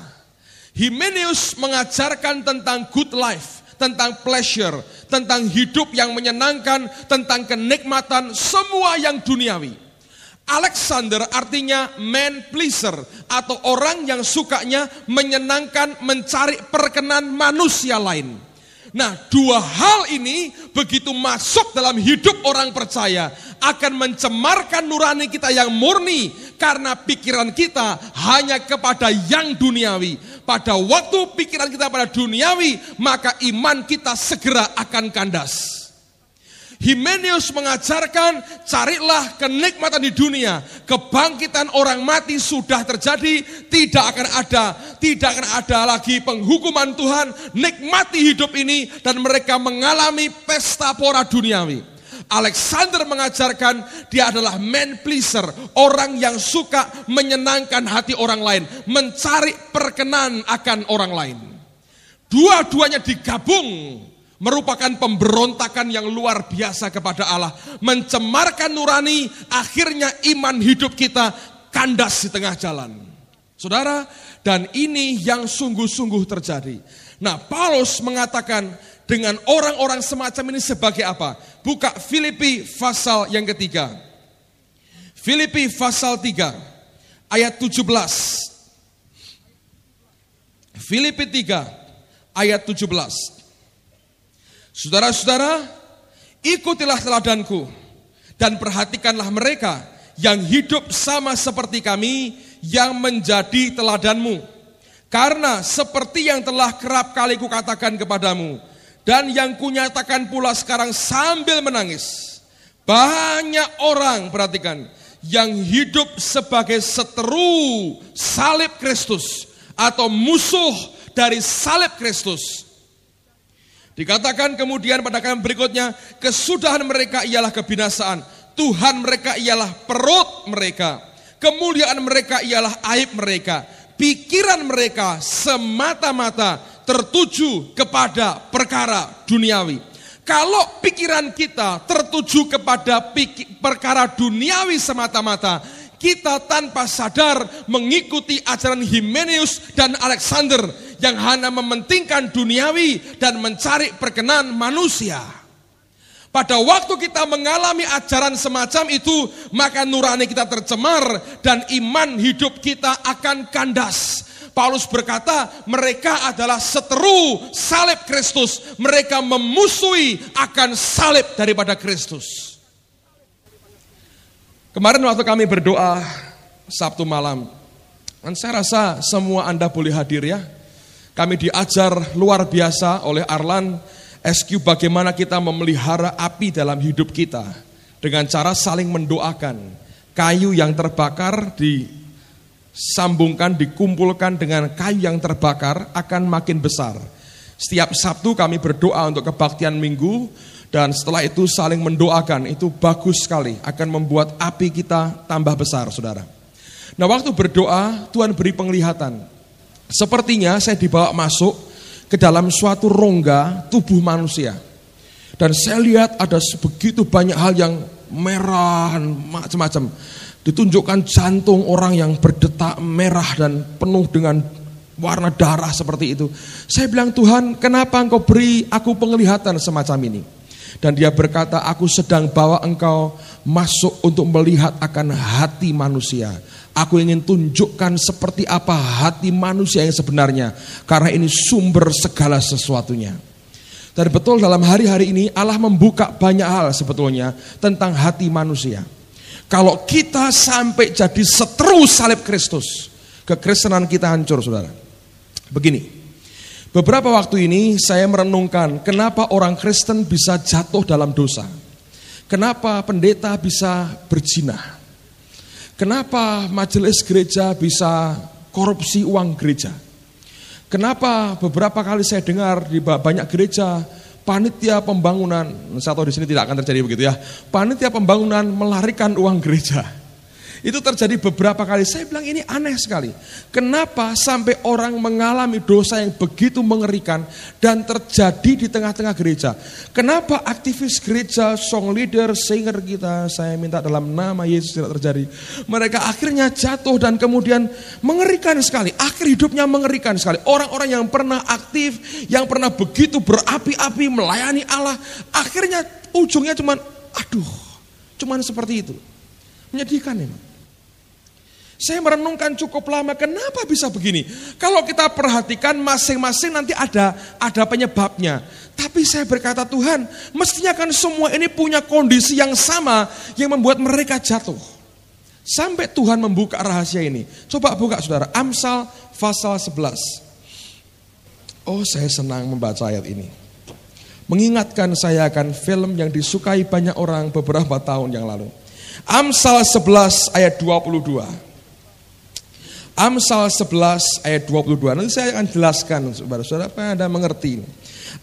S1: Hymenaeus mengajarkan tentang good life, tentang pleasure, tentang hidup yang menyenangkan, tentang kenikmatan, semua yang duniawi. Alexander artinya man pleaser, atau orang yang sukanya menyenangkan, mencari perkenan manusia lain. Nah, 2 hal ini begitu masuk dalam hidup orang percaya, akan mencemarkan nurani kita yang murni, karena pikiran kita hanya kepada yang duniawi. Pada waktu pikiran kita pada duniawi, maka iman kita segera akan kandas. Hymenaeus mengajarkan, carilah kenikmatan di dunia. Kebangkitan orang mati sudah terjadi, tidak akan ada lagi penghukuman Tuhan. Nikmati hidup ini, dan mereka mengalami pesta pora duniawi. Alexander mengajarkan dia adalah man pleaser, orang yang suka menyenangkan hati orang lain, mencari perkenan akan orang lain. Dua-duanya digabung merupakan pemberontakan yang luar biasa kepada Allah, mencemarkan nurani, akhirnya iman hidup kita kandas di tengah jalan. Saudara, dan ini yang sungguh-sungguh terjadi. Nah, Paulus mengatakan dengan orang-orang semacam ini sebagai apa? Buka Filipi pasal yang ketiga. Filipi pasal 3 ayat 17. Filipi 3 ayat 17. Saudara-saudara, ikutilah teladanku dan perhatikanlah mereka yang hidup sama seperti kami, yang menjadi teladanmu. Karena seperti yang telah kerap kali kukatakan kepadamu, dan yang kunyatakan pula sekarang sambil menangis, banyak orang, perhatikan, yang hidup sebagai seteru salib Kristus, atau musuh dari salib Kristus. Dikatakan kemudian pada kalimat berikutnya, kesudahan mereka ialah kebinasaan, Tuhan mereka ialah perut mereka, kemuliaan mereka ialah aib mereka, pikiran mereka semata-mata tertuju kepada perkara duniawi. Kalau pikiran kita tertuju kepada perkara duniawi semata-mata, kita tanpa sadar mengikuti ajaran Hymenaeus dan Alexander yang hanya mementingkan duniawi dan mencari perkenan manusia. Pada waktu kita mengalami ajaran semacam itu, maka nurani kita tercemar dan iman hidup kita akan kandas. Paulus berkata, mereka adalah seteru salib Kristus. Mereka memusuhi akan salib daripada Kristus. Kemarin waktu kami berdoa Sabtu malam, dan saya rasa semua Anda boleh hadir ya. Kami diajar luar biasa oleh Arlan SQ bagaimana kita memelihara api dalam hidup kita dengan cara saling mendoakan. Kayu yang terbakar disambungkan, dikumpulkan dengan kayu yang terbakar akan makin besar. Setiap Sabtu kami berdoa untuk kebaktian minggu dan setelah itu saling mendoakan. Itu bagus sekali, akan membuat api kita tambah besar, saudara. Nah, waktu berdoa Tuhan beri penglihatan. Sepertinya saya dibawa masuk ke dalam suatu rongga tubuh manusia. Dan saya lihat ada begitu banyak hal yang merah, macam-macam. Ditunjukkan jantung orang yang berdetak merah dan penuh dengan warna darah seperti itu. Saya bilang, Tuhan, kenapa Engkau beri aku penglihatan semacam ini? Dan dia berkata, aku sedang bawa engkau masuk untuk melihat akan hati manusia. Aku ingin tunjukkan seperti apa hati manusia yang sebenarnya. Karena ini sumber segala sesuatunya. Dan betul dalam hari-hari ini Allah membuka banyak hal sebetulnya tentang hati manusia. Kalau kita sampai jadi seteru salib Kristus, kekristenan kita hancur, saudara. Begini, beberapa waktu ini saya merenungkan kenapa orang Kristen bisa jatuh dalam dosa. Kenapa pendeta bisa berzina. Kenapa majelis gereja bisa korupsi uang gereja? Kenapa beberapa kali saya dengar di banyak gereja panitia pembangunan, saya tahu di sini tidak akan terjadi begitu ya. Panitia pembangunan melarikan uang gereja. Itu terjadi beberapa kali. Saya bilang ini aneh sekali. Kenapa sampai orang mengalami dosa yang begitu mengerikan dan terjadi di tengah-tengah gereja? Kenapa aktivis gereja, song leader, singer kita, saya minta dalam nama Yesus tidak terjadi. Mereka akhirnya jatuh dan kemudian mengerikan sekali. Akhir hidupnya mengerikan sekali. Orang-orang yang pernah aktif, yang pernah begitu berapi-api melayani Allah, akhirnya ujungnya cuman seperti itu. Menyedihkan memang. Saya merenungkan cukup lama, kenapa bisa begini? Kalau kita perhatikan masing-masing nanti ada penyebabnya. Tapi saya berkata, Tuhan, mestinya kan semua ini punya kondisi yang sama yang membuat mereka jatuh. Sampai Tuhan membuka rahasia ini. Coba buka, saudara, Amsal pasal 11. Oh, saya senang membaca ayat ini. Mengingatkan saya akan film yang disukai banyak orang beberapa tahun yang lalu. Amsal 11 ayat 22. Amsal 11 ayat 22. Nanti saya akan jelaskan saudara-saudara supaya Anda mengerti.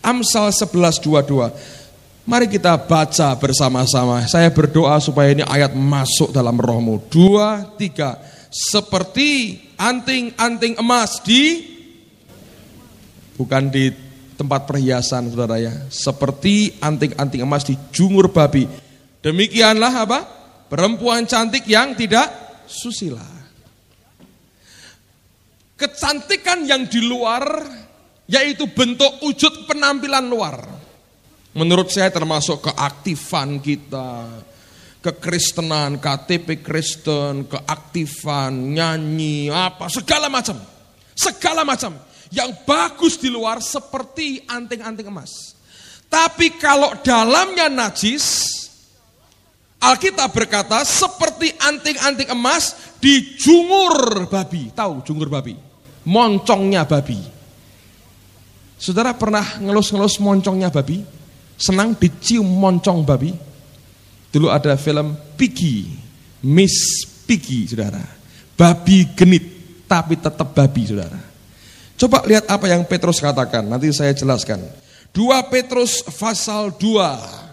S1: Amsal 11 22. Mari kita baca bersama-sama. Saya berdoa supaya ini ayat masuk dalam rohmu. 2, 3. Seperti anting-anting emas bukan di tempat perhiasan, saudara ya. Seperti anting-anting emas di jungur babi. Demikianlah apa? Perempuan cantik yang tidak susila. Kecantikan yang di luar, yaitu bentuk wujud penampilan luar. Menurut saya termasuk keaktifan kita, kekristenan, KTP Kristen, keaktifan, nyanyi, segala macam. Segala macam. Yang bagus di luar seperti anting-anting emas. Tapi kalau dalamnya najis, Alkitab berkata seperti anting-anting emas di jungur babi. Tahu jungur babi? Moncongnya babi. Saudara pernah ngelus-ngelus moncongnya babi? Senang dicium moncong babi? Dulu ada film Piggy, Miss Piggy, saudara. Babi genit, tapi tetap babi, saudara. Coba lihat apa yang Petrus katakan, nanti saya jelaskan. 2 Petrus pasal 2.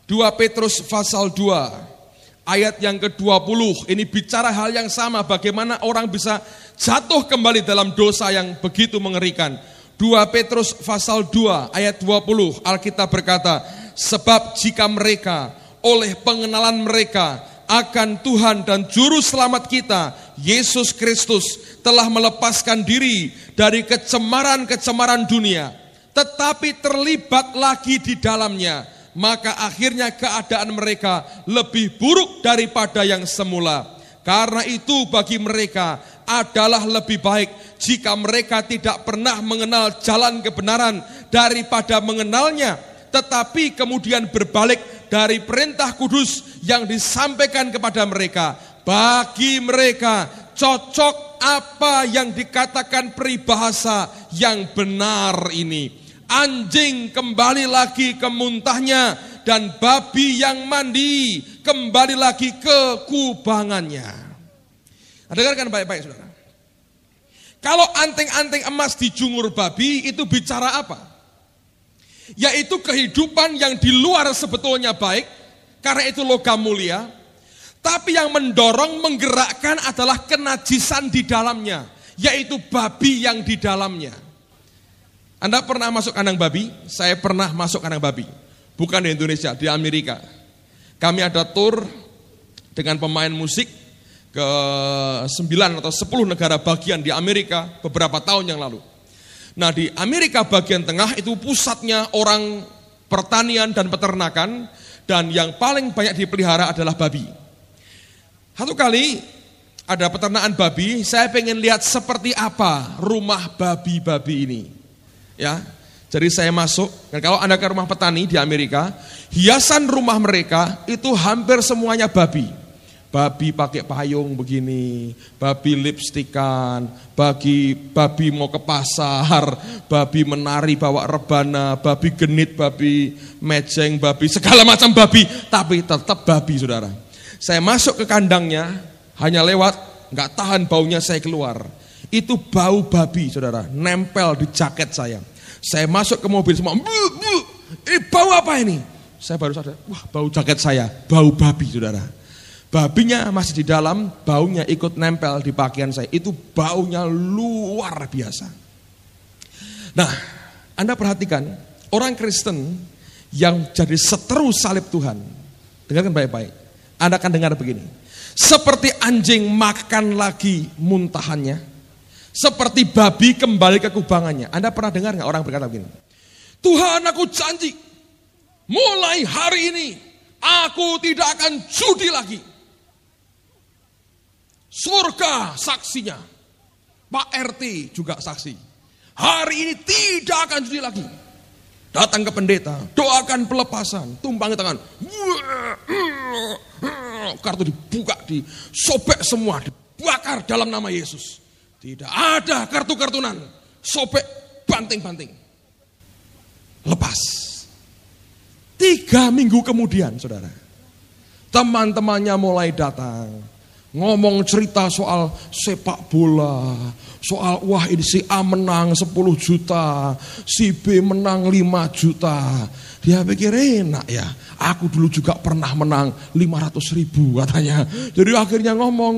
S1: 2 Petrus pasal 2 ayat yang ke-20 ini bicara hal yang sama, bagaimana orang bisa jatuh kembali dalam dosa yang begitu mengerikan. 2 Petrus pasal 2 ayat 20 Alkitab berkata, sebab jika mereka oleh pengenalan mereka akan Tuhan dan Juru Selamat kita Yesus Kristus telah melepaskan diri dari kecemaran-kecemaran dunia, tetapi terlibat lagi di dalamnya, maka akhirnya keadaan mereka lebih buruk daripada yang semula. Karena itu bagi mereka adalah lebih baik jika mereka tidak pernah mengenal jalan kebenaran daripada mengenalnya, tetapi kemudian berbalik dari perintah kudus yang disampaikan kepada mereka. Bagi mereka cocok apa yang dikatakan peribahasa yang benar ini. Anjing kembali lagi ke muntahnya, dan babi yang mandi kembali lagi ke kubangannya. Dengarkan baik-baik saudara. Kalau anting-anting emas dijungur babi, itu bicara apa? Yaitu kehidupan yang di luar sebetulnya baik, karena itu logam mulia. Tapi yang mendorong, menggerakkan adalah kenajisan di dalamnya, yaitu babi yang di dalamnya. Anda pernah masuk kandang babi? Saya pernah masuk kandang babi. Bukan di Indonesia, di Amerika. Kami ada tour dengan pemain musik ke 9 atau 10 negara bagian di Amerika beberapa tahun yang lalu. Nah, di Amerika bagian tengah itu pusatnya orang pertanian dan peternakan, dan yang paling banyak dipelihara adalah babi. Satu kali ada peternakan babi, saya pengen lihat seperti apa rumah babi-babi ini. Ya, jadi saya masuk, dan kalau Anda ke rumah petani di Amerika, hiasan rumah mereka itu hampir semuanya babi. Babi pakai payung begini, babi lipstikan, babi mau ke pasar, babi menari bawa rebana, babi genit, babi mejeng, babi segala macam babi, tapi tetap babi saudara. Saya masuk ke kandangnya, hanya lewat, nggak tahan baunya saya keluar. Itu bau babi saudara, nempel di jaket saya. Saya masuk ke mobil semua, ini bau apa ini? Saya baru sadar, wah bau jaket saya, bau babi saudara. Babinya masih di dalam, baunya ikut nempel di pakaian saya. Itu baunya luar biasa. Nah, Anda perhatikan, orang Kristen yang jadi seteru salib Tuhan, dengarkan baik-baik. Anda akan dengar begini, seperti anjing makan lagi muntahannya, seperti babi kembali ke kubangannya. Anda pernah dengar gak orang berkata begini? Tuhan, aku janji, mulai hari ini, aku tidak akan judi lagi. Surga saksinya, Pak RT juga saksi. Hari ini tidak akan judi lagi. Datang ke pendeta, doakan pelepasan, tumpangi tangan. Kartu dibuka, disobek semua, dibakar dalam nama Yesus. Tidak ada kartu-kartunan, sobek, banting-banting. Lepas. 3 minggu kemudian, saudara, teman-temannya mulai datang. Ngomong cerita soal sepak bola, soal wah ini si A menang 10 juta, si B menang 5 juta. Dia pikir enak ya, aku dulu juga pernah menang 500 ribu katanya. Jadi akhirnya ngomong.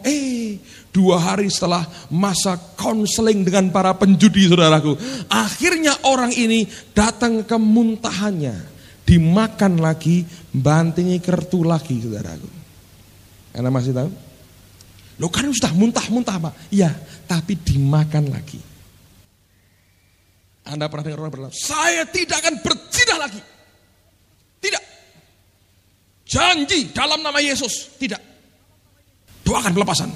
S1: 2 hari setelah masa konseling dengan para penjudi saudaraku, akhirnya orang ini datang ke muntahannya, dimakan lagi, bantingi kertu lagi saudaraku. Anda masih tahu? Loh kan sudah muntah-muntah Pak. Iya, tapi dimakan lagi. Anda pernah dengar orang berkata, saya tidak akan berzina lagi. Tidak. Janji dalam nama Yesus. Tidak. Doakan pelepasan.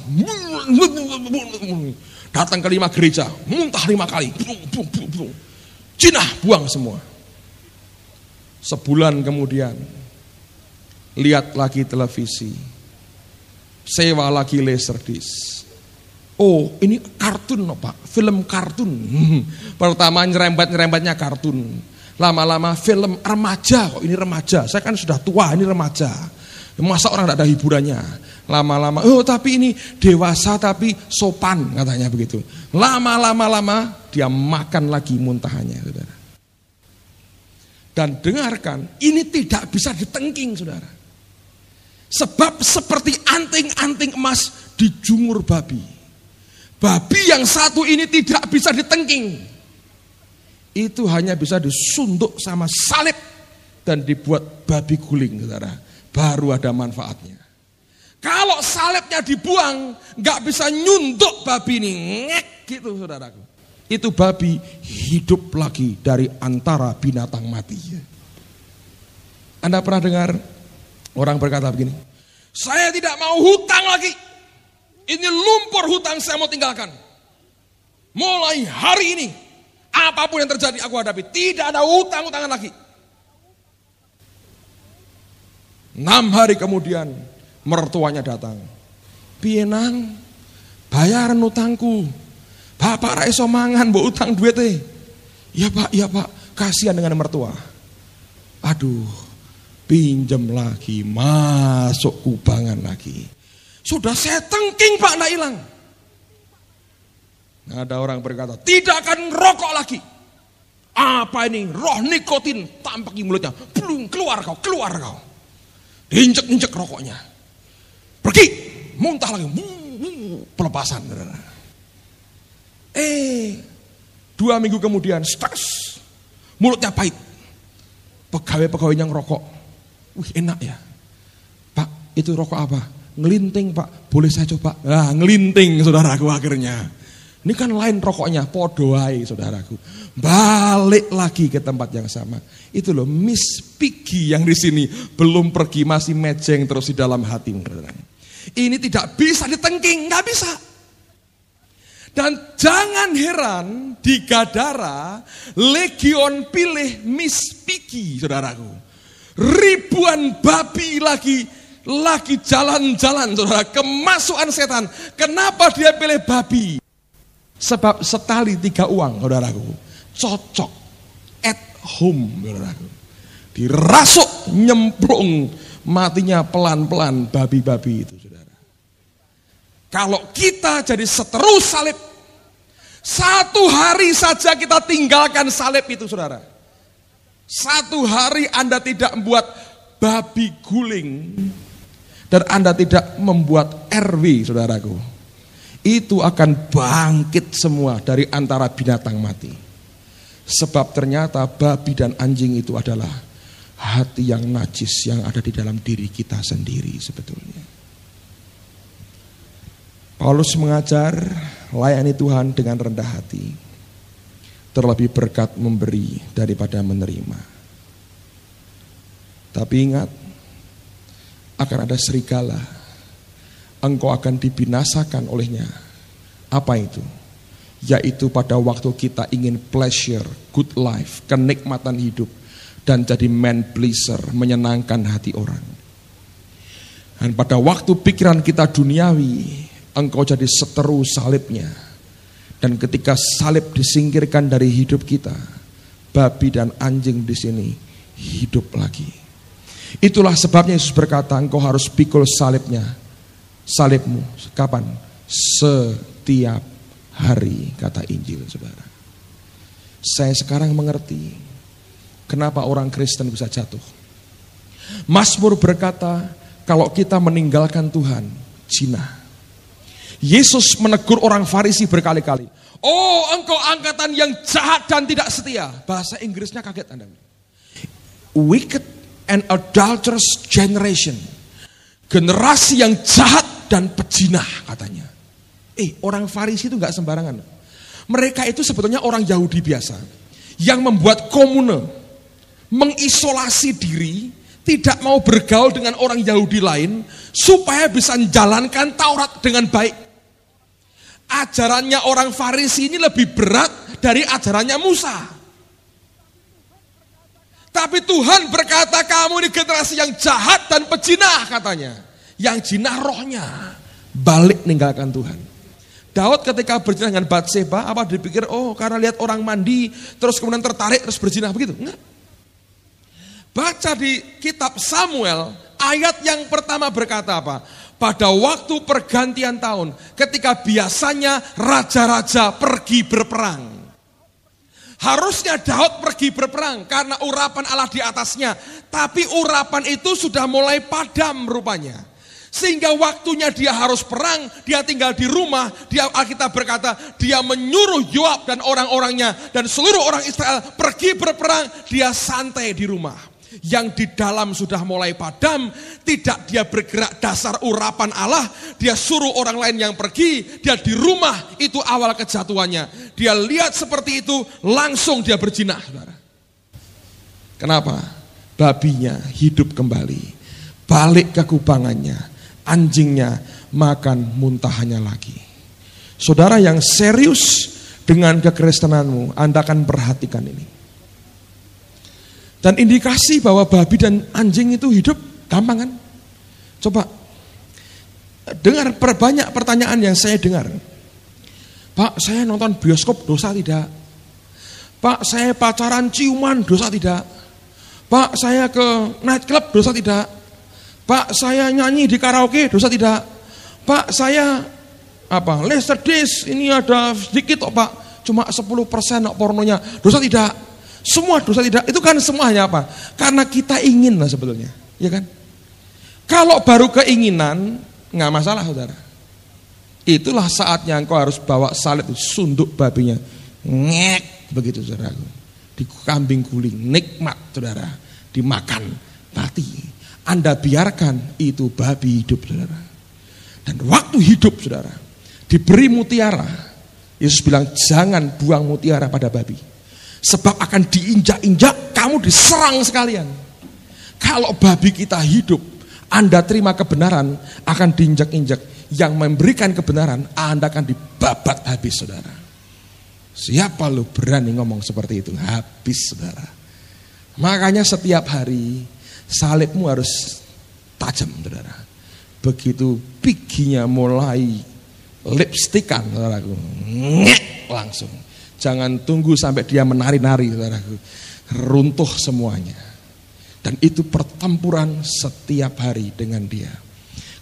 S1: Datang ke 5 gereja, muntah 5 kali. Jinah, buang semua. Sebulan kemudian, lihat lagi televisi. Sewa lagi laserdisc. Oh ini kartun Pak, film kartun. Pertama nyerempetnya kartun. Lama-lama film remaja, kok ini remaja. Saya kan sudah tua, ini remaja. Masa orang tidak ada hiburannya. Lama-lama, oh tapi ini dewasa tapi sopan katanya begitu. Lama-lama dia makan lagi muntahannya saudara. Dan dengarkan, ini tidak bisa ditengking saudara. Sebab seperti anting-anting emas dijungur babi. Babi yang satu ini tidak bisa ditengking. Itu hanya bisa disunduk sama salib dan dibuat babi guling, saudara. Baru ada manfaatnya. Kalau salibnya dibuang, nggak bisa nyunduk babi ini, ngek gitu saudaraku. Itu babi hidup lagi dari antara binatang mati. Anda pernah dengar orang berkata begini, saya tidak mau hutang lagi. Ini lumpur hutang saya mau tinggalkan. Mulai hari ini, apapun yang terjadi aku hadapi. Tidak ada hutang-hutangan lagi. 6 hari kemudian, mertuanya datang. Piye nang, bayaran utangku. Bapak ra iso mangan mbok utang duite. Iya pak, kasihan dengan mertua. Aduh, pinjem lagi, masuk kubangan lagi. Sudah saya tengking pak, nggak hilang. Nah, ada orang berkata, tidak akan rokok lagi. Apa ini? Roh nikotin, tampaki mulutnya. Belum, keluar kau. Diinjek-injek rokoknya. Pergi, muntah lagi. Pelepasan. 2 minggu kemudian, stres. Mulutnya pahit. Pegawai-pegawai yang rokok. Wih, enak ya. Pak, itu rokok apa? Ngelinting pak, boleh saya coba? Nah, ngelinting saudaraku akhirnya. Ini kan lain rokoknya, podoai saudaraku. Balik lagi ke tempat yang sama. Itu loh Miss Piggy yang di sini belum pergi, masih mejeng terus di dalam hati. Ini tidak bisa ditengking, nggak bisa. Dan jangan heran di Gadara legion pilih Miss Piggy saudaraku. Ribuan babi lagi jalan-jalan saudara, kemasukan setan. Kenapa dia pilih babi? Sebab setali 3 uang saudaraku, cocok at home saudaraku. Dirasuk nyemplung, matinya pelan-pelan babi-babi itu saudara. Kalau kita jadi seteru salib, 1 hari saja kita tinggalkan salib itu saudara. 1 hari Anda tidak membuat babi guling, dan Anda tidak membuat RW saudaraku, itu akan bangkit semua dari antara binatang mati. Sebab ternyata babi dan anjing itu adalah hati yang najis yang ada di dalam diri kita sendiri sebetulnya. Paulus mengajar layani Tuhan dengan rendah hati. Terlebih berkat memberi daripada menerima. Tapi ingat, akan ada serigala, engkau akan dibinasakan olehnya. Apa itu? Yaitu pada waktu kita ingin pleasure, good life, kenikmatan hidup, dan jadi man pleaser, menyenangkan hati orang. Dan pada waktu pikiran kita duniawi, engkau jadi seteru salibnya. Dan ketika salib disingkirkan dari hidup kita, babi dan anjing di sini hidup lagi. Itulah sebabnya Yesus berkata, engkau harus pikul salibnya. Salibmu kapan? Setiap hari, kata Injil saudara. Saya sekarang mengerti kenapa orang Kristen bisa jatuh. Mazmur berkata, kalau kita meninggalkan Tuhan, zina. Yesus menegur orang Farisi berkali-kali. Oh, engkau angkatan yang jahat dan tidak setia. Bahasa Inggrisnya kaget Anda. Wicked and adulterous generation. Generasi yang jahat dan pejinah katanya. Orang Farisi itu gak sembarangan. Mereka itu sebetulnya orang Yahudi biasa. Yang membuat komune. Mengisolasi diri. Tidak mau bergaul dengan orang Yahudi lain. Supaya bisa menjalankan Taurat dengan baik. Ajarannya orang Farisi ini lebih berat dari ajarannya Musa. Tapi Tuhan berkata, kamu ini generasi yang jahat dan pejinah katanya. Yang jinah rohnya. Balik ninggalkan Tuhan. Daud ketika berzina dengan Batseba, apa dipikir, oh karena lihat orang mandi, terus kemudian tertarik, terus berzina, begitu? Enggak. Baca di kitab Samuel, ayat yang pertama berkata apa? Pada waktu pergantian tahun, ketika biasanya raja-raja pergi berperang. Harusnya Daud pergi berperang karena urapan Allah di atasnya. Tapi urapan itu sudah mulai padam rupanya. Sehingga waktunya dia harus perang, dia tinggal di rumah. Dia, Alkitab berkata, dia menyuruh Yoab dan orang-orangnya dan seluruh orang Israel pergi berperang, dia santai di rumah. Yang di dalam sudah mulai padam, tidak dia bergerak dasar urapan Allah, dia suruh orang lain yang pergi, dia di rumah, itu awal kejatuhannya. Dia lihat seperti itu, langsung dia berjinah, saudara. Kenapa? Babinya hidup kembali, balik ke kubangannya, anjingnya makan muntahannya lagi. Saudara yang serius dengan kekristenanmu, Anda akan perhatikan ini. Dan indikasi bahwa babi dan anjing itu hidup gampang kan? Coba dengar perbanyak pertanyaan yang saya dengar. Pak, saya nonton bioskop dosa tidak? Pak, saya pacaran ciuman dosa tidak? Pak, saya ke night club dosa tidak? Pak, saya nyanyi di karaoke dosa tidak? Pak, saya laser disc ini ada sedikit kok Pak, cuma 10% pornonya, dosa tidak? Semua dosa tidak, itu kan semuanya apa? Karena kita ingin lah sebetulnya, ya kan? Kalau baru keinginan, nggak masalah saudara. Itulah saatnya engkau harus bawa salib, sunduk babinya, ngek, begitu saudara. Di kambing guling, nikmat saudara, dimakan, mati. Anda biarkan itu babi hidup saudara. Dan waktu hidup saudara, diberi mutiara, Yesus bilang jangan buang mutiara pada babi. Sebab akan diinjak-injak, kamu diserang sekalian. Kalau babi kita hidup, Anda terima kebenaran, akan diinjak-injak. Yang memberikan kebenaran, Anda akan dibabat habis saudara. Siapa lu berani ngomong seperti itu? Habis saudara. Makanya setiap hari, salibmu harus tajam saudara. Begitu piginya mulai lipstikan saudaraku, ngek langsung. Jangan tunggu sampai dia menari-nari, saudaraku. Runtuh semuanya. Dan itu pertempuran setiap hari dengan dia.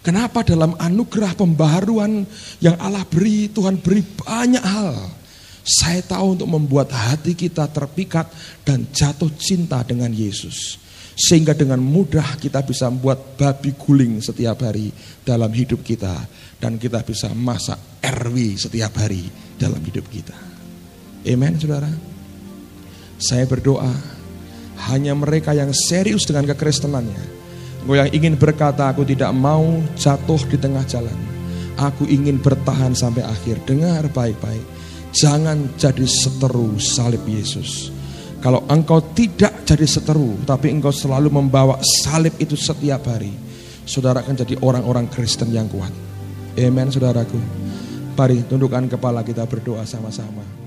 S1: Kenapa dalam anugerah pembaharuan yang Allah beri, Tuhan beri banyak hal. Saya tahu untuk membuat hati kita terpikat dan jatuh cinta dengan Yesus. Sehingga dengan mudah kita bisa membuat babi guling setiap hari dalam hidup kita. Dan kita bisa masak RW setiap hari dalam hidup kita. Amen saudara. Saya berdoa hanya mereka yang serius dengan kekristenannya, engkau yang ingin berkata aku tidak mau jatuh di tengah jalan, aku ingin bertahan sampai akhir. Dengar baik-baik, jangan jadi seteru salib Yesus. Kalau engkau tidak jadi seteru, tapi engkau selalu membawa salib itu setiap hari, saudara akan jadi orang-orang Kristen yang kuat. Amen saudaraku. Mari tundukkan kepala, kita berdoa sama-sama.